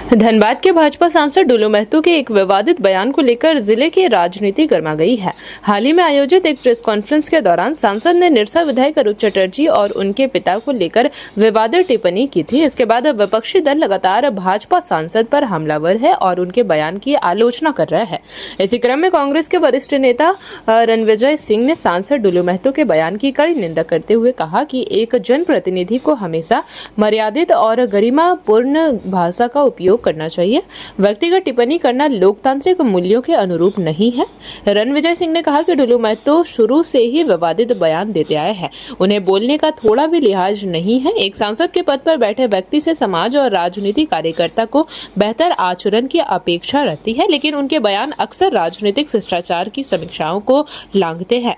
धनबाद के भाजपा सांसद डुलू महतो के एक विवादित बयान को लेकर जिले की राजनीति गर्मा गई है। हाल ही में आयोजित एक प्रेस कॉन्फ्रेंस के दौरान सांसद ने निरसा विधायक अरूप चटर्जी और उनके पिता को लेकर विवादित टिप्पणी की थी। इसके बाद विपक्षी दल लगातार भाजपा सांसद पर हमलावर है और उनके बयान की आलोचना कर रहा है। इसी क्रम में कांग्रेस के वरिष्ठ नेता रणविजय सिंह ने सांसद डुलू महतो के बयान की कड़ी निंदा करते हुए कहा कि एक जनप्रतिनिधि को हमेशा मर्यादित और गरिमापूर्ण भाषा का उपयोग करना चाहिए। व्यक्तिगत टिप्पणी करना लोकतांत्रिक मूल्यों के अनुरूप नहीं है। रणविजय सिंह ने कहा कि डुलू महतो शुरू से ही विवादित बयान देते आए हैं। उन्हें बोलने का थोड़ा भी लिहाज नहीं है। एक सांसद के पद पर बैठे व्यक्ति से समाज और राजनीति कार्यकर्ता को बेहतर आचरण की अपेक्षा रहती है, लेकिन उनके बयान अक्सर राजनीतिक शिष्टाचार की समीक्षाओं को लांघते हैं।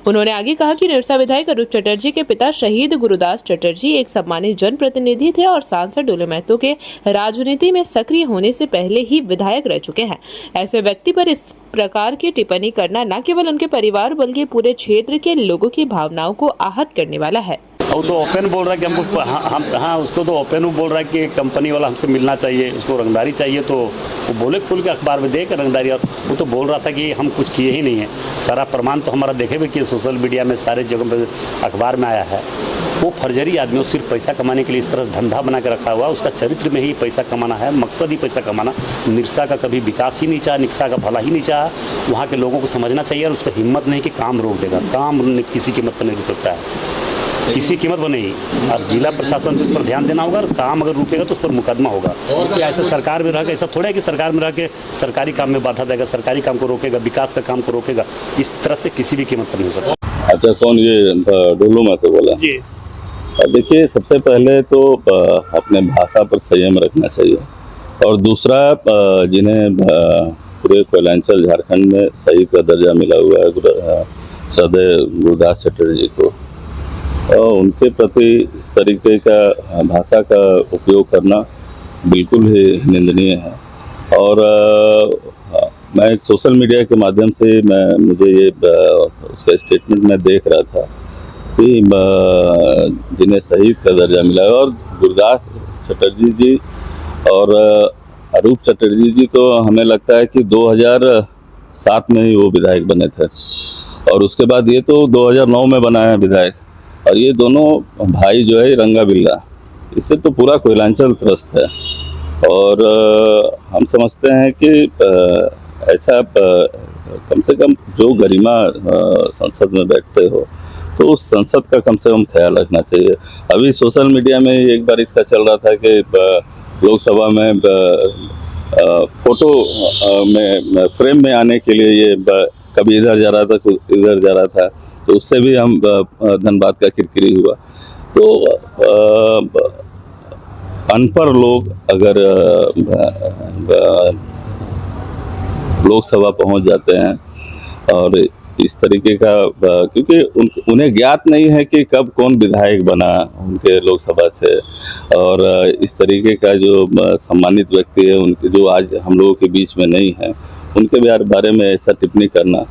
उन्होंने आगे कहा कि निरसा विधायक अरूप चटर्जी के पिता शहीद गुरुदास चटर्जी एक सम्मानित जनप्रतिनिधि थे और सांसद डुलू महतो के राजनीति में सक्रिय होने से पहले ही विधायक रह चुके हैं। ऐसे व्यक्ति पर इस प्रकार की टिप्पणी करना न केवल उनके परिवार बल्कि पूरे क्षेत्र के लोगों की भावनाओं को आहत करने वाला है। वो तो ओपन बोल रहा है कि हमको हाँ उसको तो ओपन बोल रहा है कि कंपनी वाला हमसे मिलना चाहिए, उसको रंगदारी चाहिए, तो वो बोले खुल के अखबार में देकर रंगदारी। और वो तो बोल रहा था कि हम कुछ किए ही नहीं है। सारा प्रमाण तो हमारा देखे भी कि सोशल मीडिया में सारे जगह पे अखबार में आया है। वो फर्जरी आदमी, वो सिर्फ पैसा कमाने के लिए इस तरह धंधा बना के रखा हुआ। उसका चरित्र में ही पैसा कमाना है, मकसद ही पैसा कमाना। निरसा का कभी विकास ही नहीं चाहा, निरसा का भला ही नहीं चाहा। वहाँ के लोगों को समझना चाहिए और उसको हिम्मत नहीं कि काम रोक देगा। काम किसी कीमत पर नहीं रुक सकता है, किसी कीमत पर नहीं। अब जिला प्रशासन को इस पर ध्यान देना होगा और काम अगर रुकेगा तो उस पर मुकदमा होगा। क्योंकि ऐसे सरकार में रह के ऐसा थोड़ा है कि सरकार में रह के सरकारी काम में बाधा देगा, सरकारी काम को रोकेगा, विकास का काम को रोकेगा। इस तरह से किसी भी कीमत पर नहीं हो सकता। अच्छा, कौन ये डुलू महतो बोला? जी देखिए, सबसे पहले तो अपने भाषा पर संयम रखना चाहिए और दूसरा जिन्हें पूरे कोयलांचल झारखंड में शहीद का दर्जा मिला हुआ है सदैव गुरुदास चटर्जी को, उनके प्रति इस तरीके का भाषा का उपयोग करना बिल्कुल ही निंदनीय है। और मैं सोशल मीडिया के माध्यम से मुझे ये उसका स्टेटमेंट में देख रहा था कि जिन्हें शहीद का दर्जा मिला है और गुरुदास चटर्जी जी और अरूप चटर्जी जी तो हमें लगता है कि 2007 में ही वो विधायक बने थे और उसके बाद ये तो 2009 में बना है विधायक। और ये दोनों भाई जो है रंगा बिल्ला, इससे तो पूरा कोयलांचल त्रस्त है। और हम समझते हैं कि ऐसा कम से कम जो गरिमा संसद में बैठते हो तो उस संसद का कम से कम ख्याल रखना चाहिए। अभी सोशल मीडिया में एक बार इसका चल रहा था कि लोकसभा में फोटो में फ्रेम में आने के लिए ये कभी इधर जा रहा था, कुछ इधर जा रहा था, तो उससे भी हम धनबाद का किरकिरी हुआ। तो अनपढ़ लोग अगर लोकसभा पहुंच जाते हैं और इस तरीके का, क्योंकि उन्हें ज्ञात नहीं है कि कब कौन विधायक बना उनके लोकसभा से, और इस तरीके का जो सम्मानित व्यक्ति है उनके जो आज हम लोगों के बीच में नहीं है, उनके बारे में ऐसा टिप्पणी करना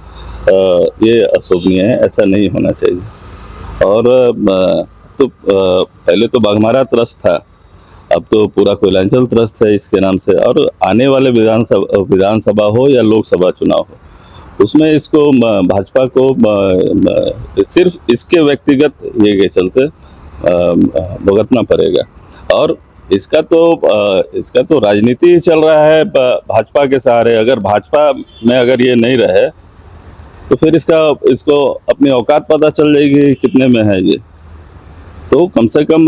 ये अशोभनीय है, ऐसा नहीं होना चाहिए। और तो पहले तो बाघमारा त्रस्त था, अब तो पूरा कोयलांचल त्रस्त है इसके नाम से। और आने वाले विधानसभा हो या लोकसभा चुनाव हो, उसमें इसको भाजपा को सिर्फ इसके व्यक्तिगत ये के चलते भुगतना पड़ेगा। और इसका तो राजनीति ही चल रहा है भाजपा के सहारे। अगर भाजपा में अगर ये नहीं रहे तो फिर इसको अपनी औकात पता चल जाएगी कितने में है ये। तो कम से कम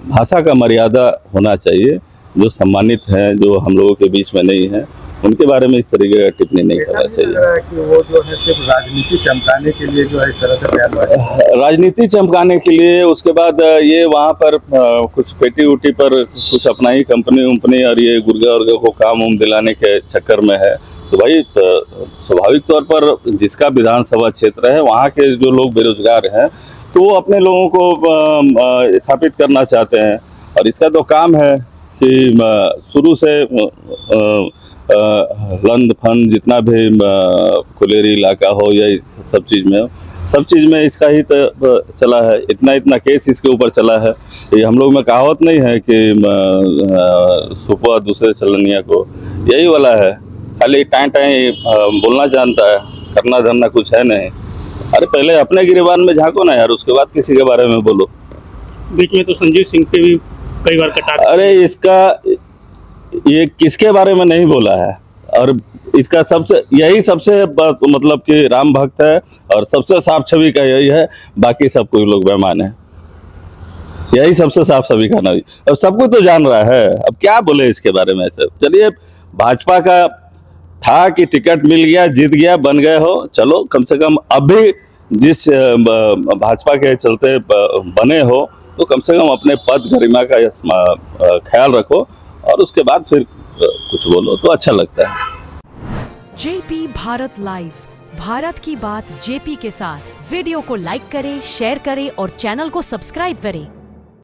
भाषा का मर्यादा होना चाहिए। जो सम्मानित हैं, जो हम लोगों के बीच में नहीं है, उनके बारे में इस तरीके का टिप्पणी नहीं करना चाहिए। कि वो जो है सिर्फ राजनीति चमकाने के लिए जो है इस तरह से बयान, राजनीति चमकाने के लिए, उसके बाद ये वहाँ पर कुछ पेटी उटी पर कुछ अपना ही कंपनी और ये गुर्गे को काम उम दिलाने के चक्कर में है। तो भाई स्वाभाविक तौर पर जिसका विधानसभा क्षेत्र है वहाँ के जो लोग बेरोजगार हैं तो वो अपने लोगों को स्थापित करना चाहते हैं। और इसका तो काम है कि शुरू से लंद फंद जितना भी कुलेरी इलाका हो या सब चीज़ में इसका ही चला है। इतना केस इसके ऊपर चला है। ये हम लोग में कहावत नहीं है कि सुपा दूसरे चलनिया को, यही वाला है। खाली टाइम बोलना जानता है, करना धरना कुछ है नहीं। अरे पहले अपने गिरेबान में झांको ना यार, उसके बाद किसी के बारे में बोलो। बीच में तो संजीव सिंह पे भी कई बार कटाक्ष। अरे ये किसके बारे में नहीं बोला है, और इसका सबसे मतलब कि राम भक्त है और सबसे साफ छवि का यही है। बाकी सब कोई लोग बेईमान है, यही सबसे साफ छवि का नहीं। अब सब कुछ तो जान रहा है, अब क्या बोले इसके बारे में। ऐसे चलिए, भाजपा का था कि टिकट मिल गया, जीत गया, बन गए हो, चलो कम से कम अभी जिस भाजपा के चलते बने हो तो कम से कम अपने पद गरिमा का ख्याल रखो, और उसके बाद फिर कुछ बोलो तो अच्छा लगता है। जेपी भारत लाइव, भारत की बात जेपी के साथ। वीडियो को लाइक करें, शेयर करें और चैनल को सब्सक्राइब करें।